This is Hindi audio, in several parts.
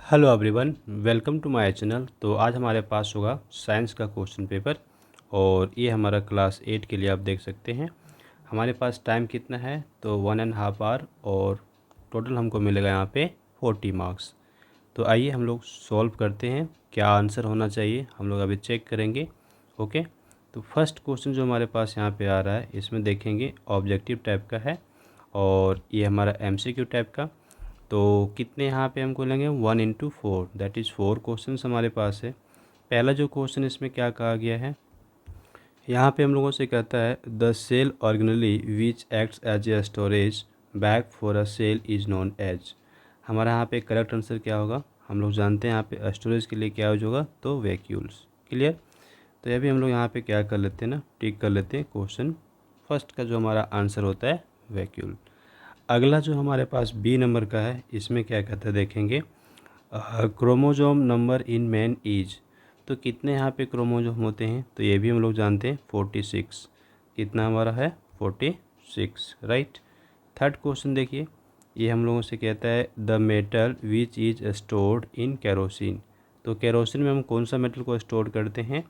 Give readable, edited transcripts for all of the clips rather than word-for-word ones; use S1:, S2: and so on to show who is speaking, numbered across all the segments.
S1: Hello everyone, welcome to my channel. तो आज हमारे पास होगा साइंस का क्वेश्चन पेपर और ये हमारा क्लास 8 के लिए आप देख सकते हैं। हमारे पास टाइम कितना है तो 1.5 आवर और टोटल हमको मिलेगा यहाँ पे 40 मार्क्स। तो आइए हम लोग सॉल्व करते हैं, क्या आंसर होना चाहिए हम लोग अभी चेक करेंगे। ओके, तो फर्स्ट क्वेश्चन जो हमारे पास यहाँ पे आ रहा है इसमें देखेंगे ऑब्जेक्टिव टाइप का है और ये हमारा एमसीक्यू टाइप का। तो कितने यहाँ पे हमको लेंगे 1 × 4, दैट इज़ 4 क्वेश्चन हमारे पास है। पहला जो क्वेश्चन इसमें क्या कहा गया है, यहाँ पे हम लोगों से कहता है the cell organelle which acts as a storage bag for a cell is known as. हमारा यहाँ पे करेक्ट आंसर क्या होगा, हम लोग जानते हैं यहाँ पे स्टोरेज के लिए क्या यूज होगा तो वैक्यूल्स। क्लियर। तो ये भी हम लोग यहाँ पे क्या कर लेते हैं ना, टिक कर लेते हैं क्वेश्चन फर्स्ट का जो हमारा आंसर होता है वैक्यूल। अगला जो हमारे पास बी नंबर का है इसमें क्या कहता है देखेंगे, chromosome number in man is. तो कितने यहाँ पे क्रोमोजोम होते हैं तो ये भी हम लोग जानते हैं 46। कितना हमारा है 46, राइट। थर्ड क्वेश्चन देखिए, ये हम लोगों से कहता है the metal which is stored in kerosene. तो कैरोसिन में हम कौन सा मेटल को स्टोर करते हैं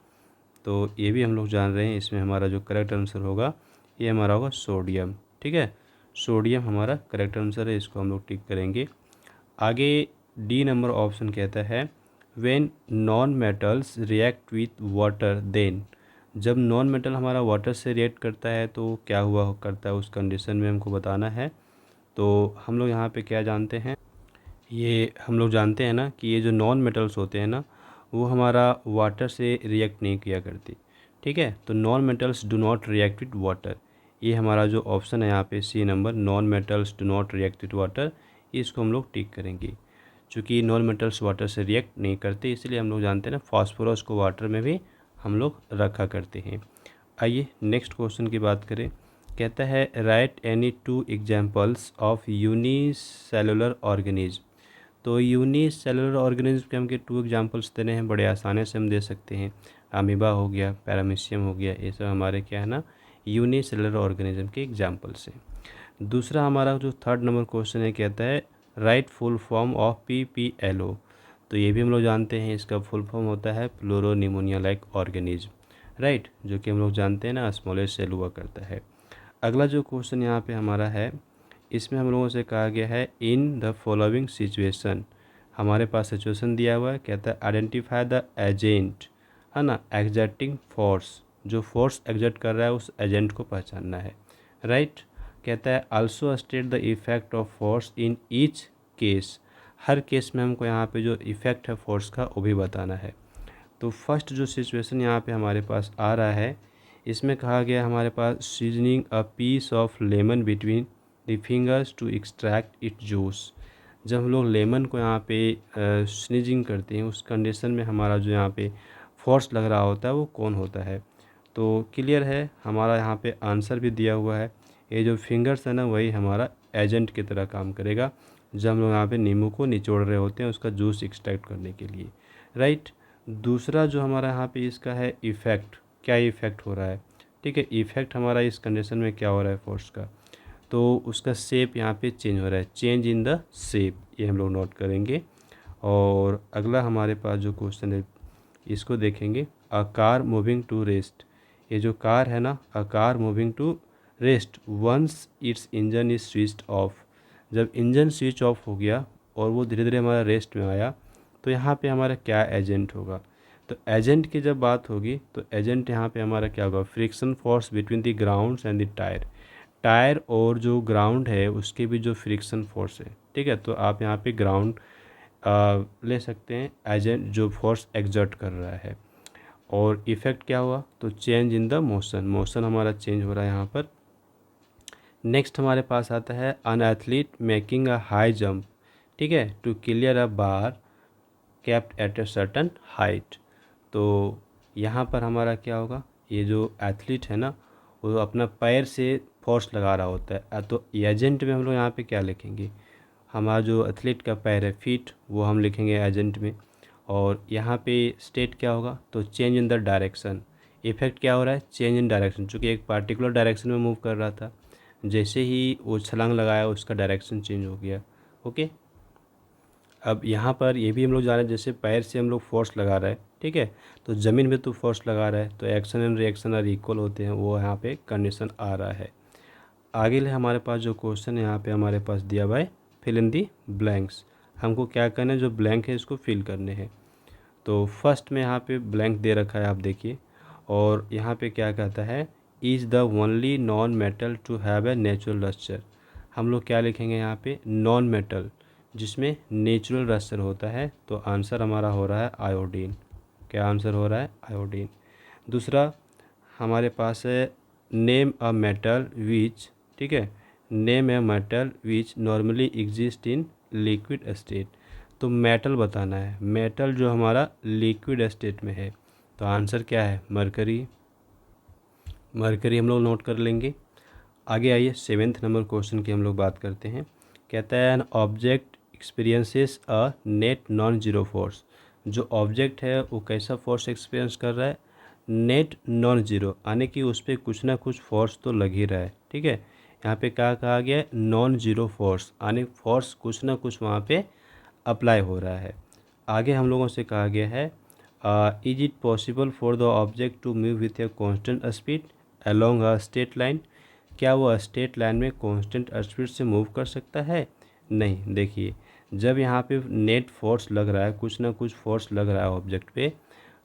S1: तो ये भी हम लोग जान रहे हैं। इसमें हमारा जो करेक्ट आंसर होगा ये हमारा होगा सोडियम। ठीक है, सोडियम हमारा करेक्ट आंसर है, इसको हम लोग टिक करेंगे। आगे डी नंबर ऑप्शन कहता है when non metals react with water then. जब नॉन मेटल हमारा वाटर से रिएक्ट करता है तो क्या हुआ करता है उस कंडीशन में हमको बताना है। तो हम लोग यहाँ पे क्या जानते हैं, ये हम लोग जानते हैं ना कि ये जो नॉन मेटल्स होते हैं ना वो हमारा वाटर से रिएक्ट नहीं किया करती। ठीक है, तो non metals do not react with water, ये हमारा जो ऑप्शन है यहाँ पे C number, non metals do not react with water, इसको हम लोग टिक करेंगे। चूँकि नॉन मेटल्स वाटर से रिएक्ट नहीं करते इसलिए हम लोग जानते हैं ना फास्फोरस को वाटर में भी हम लोग रखा करते हैं। आइए नेक्स्ट क्वेश्चन की बात करें। कहता है right any 2 examples of unicellular organism. तो यूनिसेलुलर ऑर्गेनिज्म के हम के 2 एग्जांपल्स देने हैं, बड़े आसानी से हम दे सकते हैं। अमीबा हो गया, पैरामीशियम हो गया, ये सब हमारे क्या है ना यूनिसेलुलर ऑर्गेनिज्म के एग्जांपल्स हैं। दूसरा हमारा जो थर्ड नंबर क्वेश्चन है कहता है right full form of PPLO। तो ये भी हम लोग जानते हैं, इसका फुल फॉर्म होता है प्लूरोनिमोनिया लाइक ऑर्गेनिज्म, राइट, जो कि हम लोग जानते हैं ना स्मॉलेस्ट सेल हुआ करता है। अगला जो क्वेश्चन यहाँ पे हमारा है इसमें हम लोगों से कहा गया है इन द फॉलोइंग सिचुएशन। हमारे पास सिचुएशन दिया हुआ है, कहता है आइडेंटिफाई द एजेंट, है ना, एग्जर्टिंग फोर्स। जो फोर्स एग्जर्ट कर रहा है उस एजेंट को पहचानना है, राइट। कहता है also state the effect of force in each case. Her case में हमको यहाँ पे जो इफेक्ट है फोर्स का वो भी बताना है। तो फर्स्ट जो सिचुएशन यहाँ पे हमारे पास आ रहा है इसमें कहा गया हमारे पास seasoning a piece of lemon between the fingers to extract it juice. जब हम लोग लेमन को यहाँ पे स्नीजिंग करते हैं उस कंडीशन में हमारा जो यहाँ पे फोर्स लग रहा होता है वो कौन होता है। तो क्लियर है, हमारा यहाँ पे आंसर भी दिया हुआ है। ये जो फिंगर्स है ना वही हमारा एजेंट की तरह काम करेगा जब हम लोग यहाँ पे नींबू को निचोड़ रहे होते हैं उसका जूस एक्सट्रैक्ट करने के लिए, राइट। दूसरा जो हमारा यहाँ पे इसका है इफ़ेक्ट, क्या इफ़ेक्ट हो रहा है। ठीक है, इफ़ेक्ट हमारा इस कंडीशन में क्या हो रहा है फोर्स का, तो उसका शेप यहाँ पे चेंज हो रहा है, चेंज इन द शेप, ये हम लोग नोट करेंगे। और अगला हमारे पास जो क्वेश्चन है इसको देखेंगे a car moving to rest. ये जो कार है ना, a car moving to rest once its engine is switched off. जब इंजन स्विच ऑफ हो गया और वो धीरे धीरे हमारा रेस्ट में आया तो यहाँ पे हमारा क्या एजेंट होगा। तो एजेंट की जब बात होगी तो एजेंट यहाँ पे हमारा क्या होगा, friction force between the ground and the tyre. Tyre और जो ग्राउंड है उसके भी जो फ्रिक्शन फोर्स है, ठीक है। तो आप यहाँ पे ग्राउंड ले सकते हैं एजेंट जो फोर्स एग्जर्ट कर रहा है। और इफ़ेक्ट क्या हुआ तो change in the motion, motion हमारा चेंज हो रहा है यहाँ पर। नेक्स्ट हमारे पास आता है an athlete making a high jump, ठीक है, to clear a bar kept at a certain height. तो यहाँ पर हमारा क्या होगा, ये जो एथलीट है ना वो अपना पैर से फोर्स लगा रहा होता है। तो एजेंट में हम लोग यहाँ पे क्या लिखेंगे, हमारा जो एथलीट का पैर है फीट वो हम लिखेंगे एजेंट में। और यहाँ पे स्टेट क्या होगा तो change in the direction. Effect क्या हो रहा है, चेंज इन डायरेक्शन, चूँकि एक पार्टिकुलर डायरेक्शन में मूव कर रहा था, जैसे ही वो छलांग लगाया उसका डायरेक्शन चेंज हो गया। ओके, अब यहाँ पर ये भी हम लोग जाने, जैसे पैर से हम लोग फोर्स लगा रहे हैं, ठीक है, तो ज़मीन में तो फोर्स लगा रहा है, तो action and reaction are equal होते हैं, वो यहाँ पे कंडीशन आ रहा है। आगे ले हमारे पास जो क्वेश्चन है यहाँ पे हमारे पास दिया हुआ है फिल इन दी ब्लैंक्स। हमको क्या करना है, जो ब्लैंक है इसको फिल करने हैं। तो फर्स्ट में यहाँ पे ब्लैंक दे रखा है, आप देखिए, और यहाँ पे क्या कहता है, is the only non metal to have a natural lustre. हम लोग क्या लिखेंगे यहाँ पे, नॉन मेटल जिसमें नेचुरल रस्चर होता है, तो आंसर हमारा हो रहा है आयोडीन। क्या आंसर हो रहा है, आयोडीन। दूसरा हमारे पास है नेम अ मेटल विच, ठीक है, name a metal which normally exist in liquid state. तो मेटल बताना है, मेटल जो हमारा लिक्विड स्टेट में है, तो आंसर क्या है, मरकरी। मरकरी हम लोग नोट कर लेंगे। आगे आइए 7th नंबर क्वेश्चन की हम लोग बात करते हैं। कहता है an object experiences a net non zero force. जो ऑब्जेक्ट है वो कैसा फोर्स एक्सपीरियंस कर रहा है, नेट नॉन जीरो, यानी कि उस पर कुछ ना कुछ फोर्स तो लग ही रहा है, ठीक है। यहाँ पे क्या कहा गया है, नॉन जीरो फोर्स, यानी फोर्स कुछ ना कुछ वहाँ पे अप्लाई हो रहा है। आगे हम लोगों से कहा गया है is it possible for the object to move with a constant speed along a straight line. क्या वो स्ट्रेट लाइन में कांस्टेंट स्पीड से मूव कर सकता है, नहीं। देखिए, जब यहाँ पे नेट फोर्स लग रहा है, कुछ ना कुछ फोर्स लग रहा है ऑब्जेक्ट पे,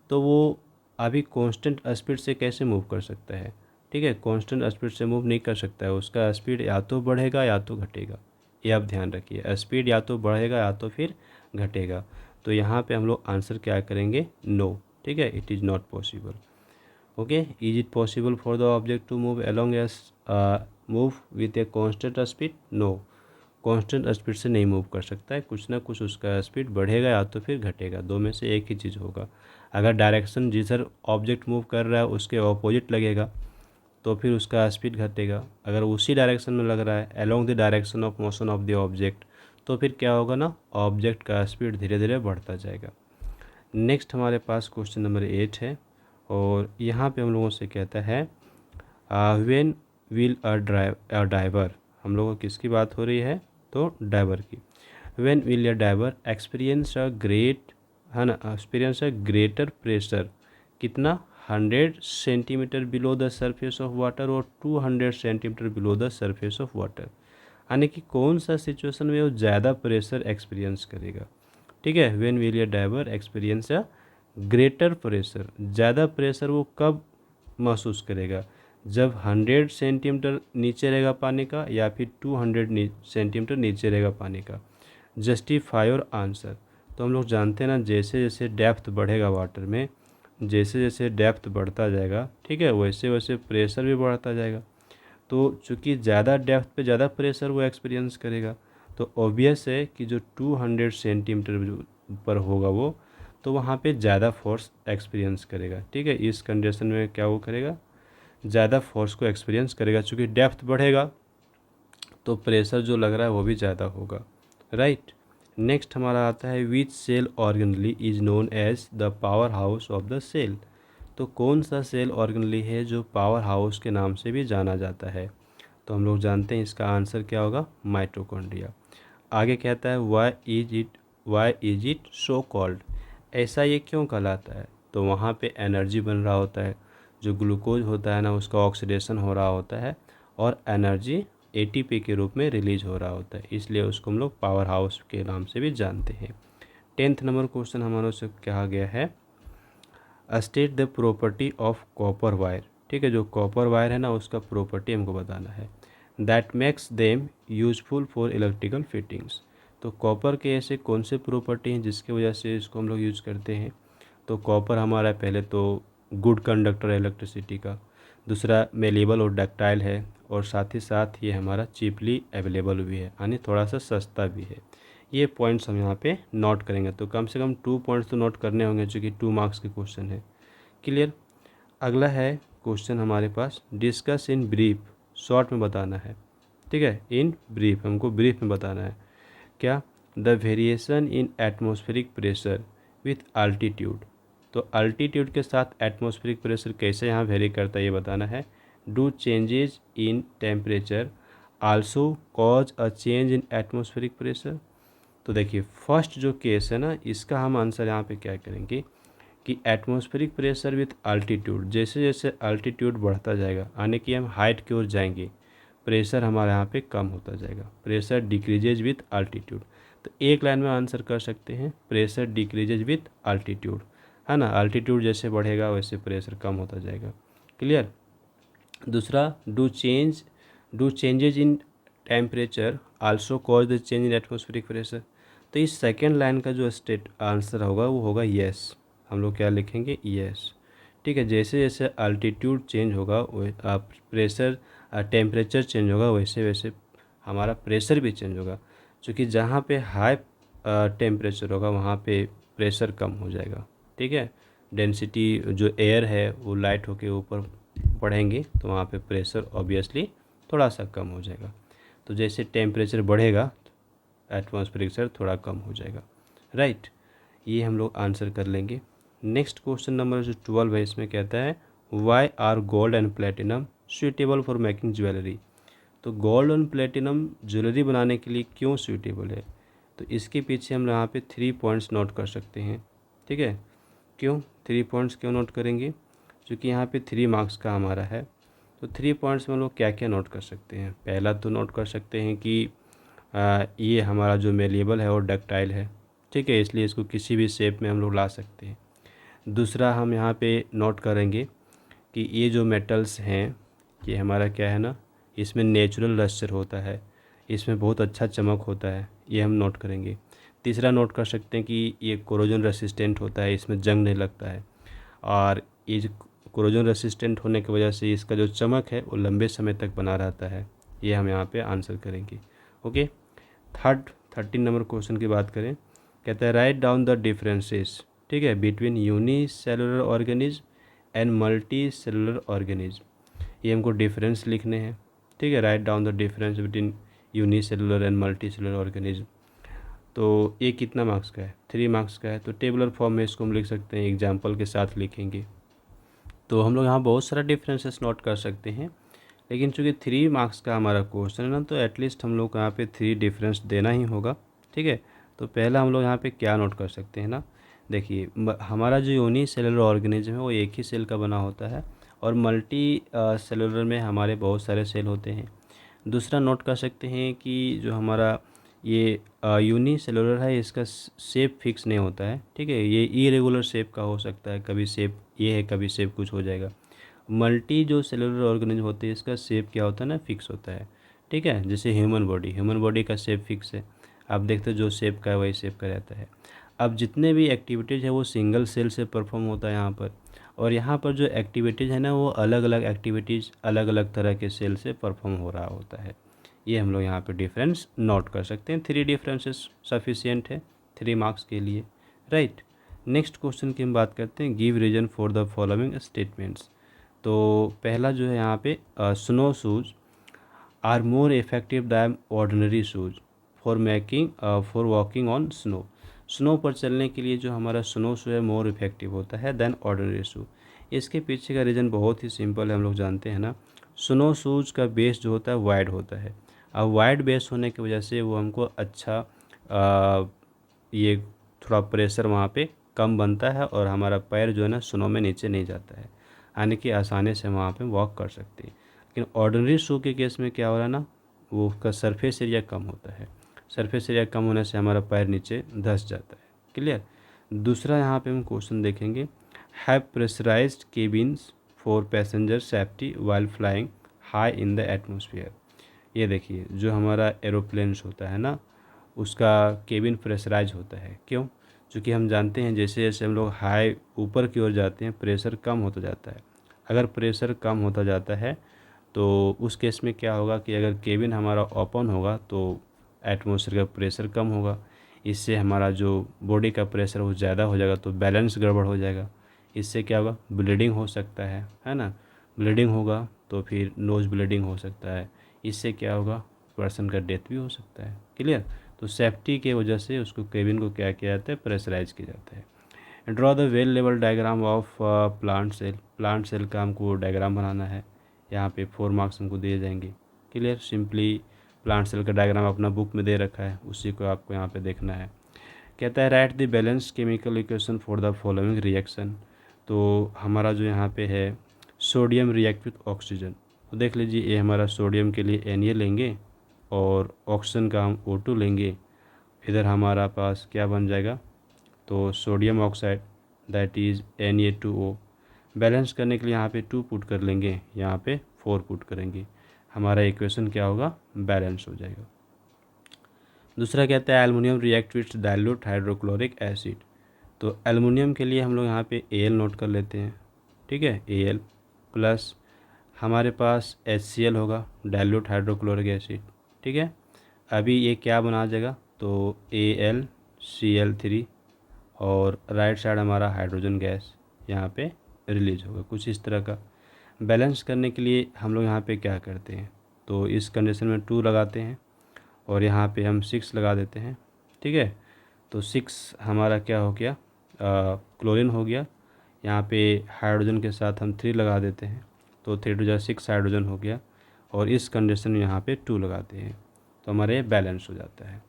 S1: तो वो अभी कांस्टेंट स्पीड से कैसे मूव कर सकता है, ठीक है, कांस्टेंट स्पीड से मूव नहीं कर सकता है। उसका स्पीड या तो बढ़ेगा या तो घटेगा, ये आप ध्यान रखिए, स्पीड या तो बढ़ेगा या तो फिर घटेगा। तो यहाँ पे हम लोग आंसर क्या करेंगे, नो, ठीक है, it is not possible. Okay, is it possible for the object to move along as move with a constant speed, no, constant speed से नहीं मूव कर सकता है, कुछ ना कुछ उसका स्पीड बढ़ेगा या तो फिर घटेगा, दो में से एक ही चीज़ होगा। अगर डायरेक्शन जिधर ऑब्जेक्ट मूव कर रहा है उसके ऑपोजिट लगेगा तो फिर उसका स्पीड घटेगा। अगर उसी डायरेक्शन में लग रहा है, along the direction of motion of the object, तो फिर क्या होगा ना, ऑब्जेक्ट का स्पीड धीरे धीरे बढ़ता जाएगा। नेक्स्ट हमारे पास क्वेश्चन नंबर 8 है, और यहाँ पे हम लोगों से कहता है व्हेन विल अ डाइवर। हम लोगों को किसकी बात हो रही है, तो डाइवर की। When will a diver experience a great, है ना, एक्सपीरियंस अ ग्रेटर प्रेशर, कितना, 100 centimetre below the surface of water और 200 centimetre below the surface of water. यानी कि कौन सा सिचुएशन में वो ज़्यादा प्रेशर एक्सपीरियंस करेगा, ठीक है। When will a diver experience a greater pressure, ज़्यादा प्रेशर वो कब महसूस करेगा, जब 100 सेंटीमीटर नीचे रहेगा पानी का या फिर 200 सेंटीमीटर नीचे रहेगा पानी का। जस्टिफाई और आंसर। तो हम लोग जानते हैं ना, जैसे जैसे डेप्थ बढ़ेगा वाटर में, जैसे जैसे डेप्थ बढ़ता जाएगा, ठीक है, वैसे वैसे प्रेशर भी बढ़ता जाएगा। तो चूँकि ज़्यादा डेप्थ पे ज़्यादा प्रेशर वो एक्सपीरियंस करेगा, तो ऑब्वियस है कि जो 200 सेंटीमीटर पर होगा वो, तो वहाँ पे ज़्यादा फोर्स एक्सपीरियंस करेगा, ठीक है। इस कंडीशन में क्या वो करेगा, ज़्यादा फोर्स को एक्सपीरियंस करेगा। चूँकि डेप्थ बढ़ेगा तो प्रेशर जो लग रहा है वो भी ज़्यादा होगा, राइट। नेक्स्ट हमारा आता है which cell organelle is known as the power house of the cell. तो कौन सा सेल ऑर्गेनली है जो पावर हाउस के नाम से भी जाना जाता है, तो हम लोग जानते हैं इसका आंसर क्या होगा, माइटोकॉन्ड्रिया। आगे कहता है why is it so called. ऐसा ये क्यों कहलाता है, तो वहाँ पे एनर्जी बन रहा होता है, जो ग्लूकोज होता है ना उसका ऑक्सीडेशन हो रहा होता है, और एनर्जी एटीपी के रूप में रिलीज हो रहा होता है, इसलिए उसको हम लोग पावर हाउस के नाम से भी जानते हैं। 10th नंबर क्वेश्चन हमारे से कहा गया है state the property of copper wire. ठीक है, जो कॉपर वायर है ना उसका प्रॉपर्टी हमको बताना है। That makes them useful for electrical fittings. तो कॉपर के ऐसे कौन से प्रॉपर्टी हैं जिसकी वजह से इसको हम लोग यूज़ करते हैं, तो कॉपर हमारा पहले तो गुड कंडक्टर है इलेक्ट्रिसिटी का, दूसरा मेलेबल और डक्टाइल है, और साथ ही साथ ये हमारा चीपली अवेलेबल भी है, यानी थोड़ा सा सस्ता भी है। ये पॉइंट्स हम यहाँ पे नोट करेंगे, तो कम से कम 2 पॉइंट्स तो नोट करने होंगे चूँकि 2 मार्क्स के क्वेश्चन है। क्लियर। अगला है क्वेश्चन हमारे पास डिस्कस इन ब्रीफ, शॉर्ट में बताना है। ठीक है, इन ब्रीफ, हमको ब्रीफ में बताना है क्या, the variation in atmospheric pressure with altitude. तो अल्टीट्यूड के साथ एटमॉस्फेरिक प्रेशर कैसे यहाँ वेरी करता है ये बताना है। Do changes in temperature also cause a change in atmospheric pressure. तो देखिए फर्स्ट जो केस है ना, इसका हम आंसर यहाँ पे क्या करेंगे कि एटमॉस्फेरिक प्रेशर विथ अल्टीट्यूड, जैसे जैसे अल्टीट्यूड बढ़ता जाएगा यानी कि हम हाइट की ओर जाएंगे, प्रेशर हमारे यहाँ पे कम होता जाएगा। प्रेशर डिक्रीजेज विथ अल्टीट्यूड, तो एक लाइन में आंसर कर सकते हैं प्रेशर डिक्रीजेज विथ अल्टीट्यूड, है ना। अल्टीट्यूड जैसे बढ़ेगा वैसे प्रेशर कम होता जाएगा। क्लियर। दूसरा, do changes in temperature also cause the change in atmospheric pressure. तो इस सेकेंड लाइन का जो स्टेट आंसर होगा वो होगा येस। हम लोग क्या लिखेंगे, येस। ठीक है, जैसे जैसे अल्टीट्यूड चेंज होगा प्रेशर टेम्परेचर चेंज होगा वैसे वैसे हमारा प्रेशर भी चेंज होगा। क्योंकि जहाँ पे हाई टेम्परेचर होगा वहाँ पे प्रेशर कम हो जाएगा। ठीक है, डेंसिटी जो एयर है वो लाइट होके ऊपर बढ़ेंगे तो वहाँ पे प्रेशर ऑब्वियसली थोड़ा सा कम हो जाएगा। तो जैसे टेम्परेचर बढ़ेगा एटमॉस्फेरिक प्रेशर थोड़ा कम हो जाएगा। राइट, ये हम लोग आंसर कर लेंगे। नेक्स्ट क्वेश्चन नंबर जो 12 है, इसमें कहता है why are gold and platinum suitable for making jewellery. तो गोल्ड और प्लेटिनम ज्वेलरी बनाने के लिए क्यों सूटेबल है, तो इसके पीछे हम यहाँ पे 3 पॉइंट्स नोट कर सकते हैं। ठीक है, क्यों 3 पॉइंट्स क्यों नोट करेंगे, क्योंकि यहाँ पे 3 मार्क्स का हमारा है। तो 3 पॉइंट्स में हम लोग क्या क्या नोट कर सकते हैं। पहला तो नोट कर सकते हैं कि ये हमारा जो मेलिएबल है वो डक्टाइल है। ठीक है, इसलिए इसको किसी भी शेप में हम लोग ला सकते हैं। दूसरा हम यहाँ पे नोट करेंगे कि ये जो मेटल्स हैं ये हमारा क्या है ना, इसमें नेचुरल लस्टर होता है, इसमें बहुत अच्छा चमक होता है, ये हम नोट करेंगे। तीसरा नोट कर सकते हैं कि ये कोरोजन रेसिस्टेंट होता है, इसमें जंग नहीं लगता है, और ये जो कोरोजन रेसिस्टेंट होने की वजह से इसका जो चमक है वो लंबे समय तक बना रहता है। ये हम यहाँ पे आंसर करेंगे। ओके, 13 नंबर क्वेश्चन की बात करें, कहता है राइट डाउन द डिफरेंसेस, ठीक है, between unicellular organism and multi cellular organism. ये हमको डिफरेंस लिखने हैं। ठीक है, write down the difference between unicellular and multi cellular organism. तो ये कितना मार्क्स का है, 3 मार्क्स का है। तो टेबुलर फॉर्म में इसको हम लिख सकते हैं, एग्जाम्पल के साथ लिखेंगे। तो हम लोग यहाँ बहुत सारा डिफरेंसेस नोट कर सकते हैं, लेकिन चूँकि 3 मार्क्स का हमारा क्वेश्चन है ना, तो एटलीस्ट हम लोग को यहाँ पे 3 डिफरेंस देना ही होगा। ठीक है, तो पहला हम लोग यहाँ पे क्या नोट कर सकते हैं ना, देखिए हमारा जो यूनिसेलुलर ऑर्गेनिज्म है वो एक ही सेल का बना होता है, और मल्टी सेलुलर में हमारे बहुत सारे सेल होते हैं। दूसरा नोट कर सकते हैं कि जो हमारा ये यूनिसेलुलर है इसका शेप फिक्स नहीं होता है। ठीक है, ये इरेगुलर शेप का हो सकता है, कभी शेप ये है कभी शेप कुछ हो जाएगा। मल्टी जो सेलुलर ऑर्गेनिज्म होते हैं इसका शेप क्या होता है ना, फिक्स होता है। ठीक है, जैसे ह्यूमन बॉडी का शेप फिक्स है, आप देखते हो जो शेप का है वही शेप का रहता है। अब जितने भी एक्टिविटीज़ है वो सिंगल सेल से परफॉर्म होता है यहाँ पर, और यहाँ पर जो एक्टिविटीज़ है ना वो अलग अलग एक्टिविटीज़ अलग अलग तरह के सेल से परफॉर्म हो रहा होता है। ये हम लोग यहाँ पे डिफरेंस नोट कर सकते हैं। 3 डिफरेंसेस सफिशिएंट है 3 मार्क्स के लिए। राइट, नेक्स्ट क्वेश्चन की हम बात करते हैं, give reason for the following statements. तो पहला जो है यहाँ पे snow shoes are more effective than ordinary shoes for walking on snow. Snow पर चलने के लिए जो हमारा स्नो शू है मोर इफेक्टिव होता है दैन ऑर्डिनरी शू। इसके पीछे का रीज़न बहुत ही सिंपल है, हम लोग जानते हैं ना, स्नो शूज़ का बेस जो होता है वाइड होता है। अब वाइड बेस होने की वजह से वो हमको अच्छा ये थोड़ा प्रेशर वहाँ पे कम बनता है, और हमारा पैर जो है ना स्नो में नीचे नहीं जाता है, यानी कि आसानी से वहाँ पे वॉक कर सकते हैं। लेकिन ऑर्डिनरी शू के केस में क्या हो रहा है ना, वो उसका सरफेस एरिया कम होता है, सरफेस एरिया कम होने से हमारा पैर नीचे धंस जाता है। क्लियर। दूसरा यहाँ पे हम क्वेश्चन देखेंगे, have pressurised cabins for passenger safety while flying high in the atmosphere. ये देखिए जो हमारा एरोप्लेन्स होता है ना उसका केबिन प्रेशराइज होता है। क्यों, क्योंकि हम जानते हैं जैसे जैसे हम लोग हाई ऊपर की ओर जाते हैं प्रेशर कम होता जाता है। अगर प्रेशर कम होता जाता है तो उस केस में क्या होगा कि अगर केबिन हमारा ओपन होगा तो एटमॉस्फेयर का प्रेशर कम होगा, इससे हमारा जो बॉडी का प्रेशर वो ज़्यादा हो जाएगा, तो बैलेंस गड़बड़ हो जाएगा। इससे क्या होगा, ब्लीडिंग हो सकता है ना। ब्लीडिंग होगा तो फिर नोज़ ब्लीडिंग हो सकता है, इससे क्या होगा, पर्सन का डेथ भी हो सकता है। क्लियर। तो सेफ्टी के वजह से उसको केबिन को क्या किया जाता है, प्रेशराइज किया जाता है। ड्रॉ द वेल लेवल diagram of plant cell. Plant cell का हमको डायग्राम बनाना है, यहाँ पे 4 मार्क्स हमको दिए जाएंगे। क्लियर। सिंपली प्लांट सेल का डायग्राम अपना बुक में दे रखा है, उसी को आपको यहाँ पे देखना है। कहता है right the balance chemical equation for the following reaction. तो हमारा जो यहाँ पे है सोडियम रिएक्ट विथ ऑक्सीजन, तो देख लीजिए ये हमारा सोडियम के लिए Na लेंगे और ऑक्सीजन का हम O2 लेंगे। इधर हमारा पास क्या बन जाएगा, तो sodium oxide that is Na2O। Balance करने के लिए यहाँ पे 2 पुट कर लेंगे, यहाँ पे 4 पुट करेंगे, हमारा इक्वेशन क्या होगा, बैलेंस हो जाएगा। दूसरा कहता है aluminium react with dilute hydrochloric acid. तो एल्युमिनियम के लिए हम लोग यहाँ पे Al नोट कर लेते हैं, ठीक है, Al प्लस हमारे पास HCl होगा, डाइल्यूट हाइड्रोक्लोरिक एसिड, ठीक है। अभी ये क्या बना जाएगा, तो AlCl3 और राइट साइड हमारा हाइड्रोजन गैस यहाँ पे रिलीज होगा, कुछ इस तरह का। बैलेंस करने के लिए हम लोग यहाँ पे क्या करते हैं, तो इस कंडीशन में 2 लगाते हैं और यहाँ पे हम 6 लगा देते हैं, ठीक है। तो 6 हमारा क्या हो गया, क्लोरीन हो गया। यहाँ पे हाइड्रोजन के साथ हम 3 लगा देते हैं, तो 3 2 6 हाइड्रोजन हो गया और इस कंडीशन में यहाँ पे 2 लगाते हैं, तो हमारे बैलेंस हो जाता है।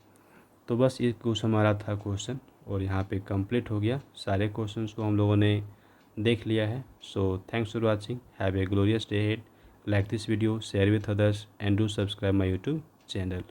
S1: तो बस ये कुछ हमारा था क्वेश्चन और यहाँ पे कंप्लीट हो गया। सारे क्वेश्चंस को हम लोगों ने देख लिया है। So thanks for watching, have a glorious day head. Like this video, share with others and do subscribe my YouTube channel.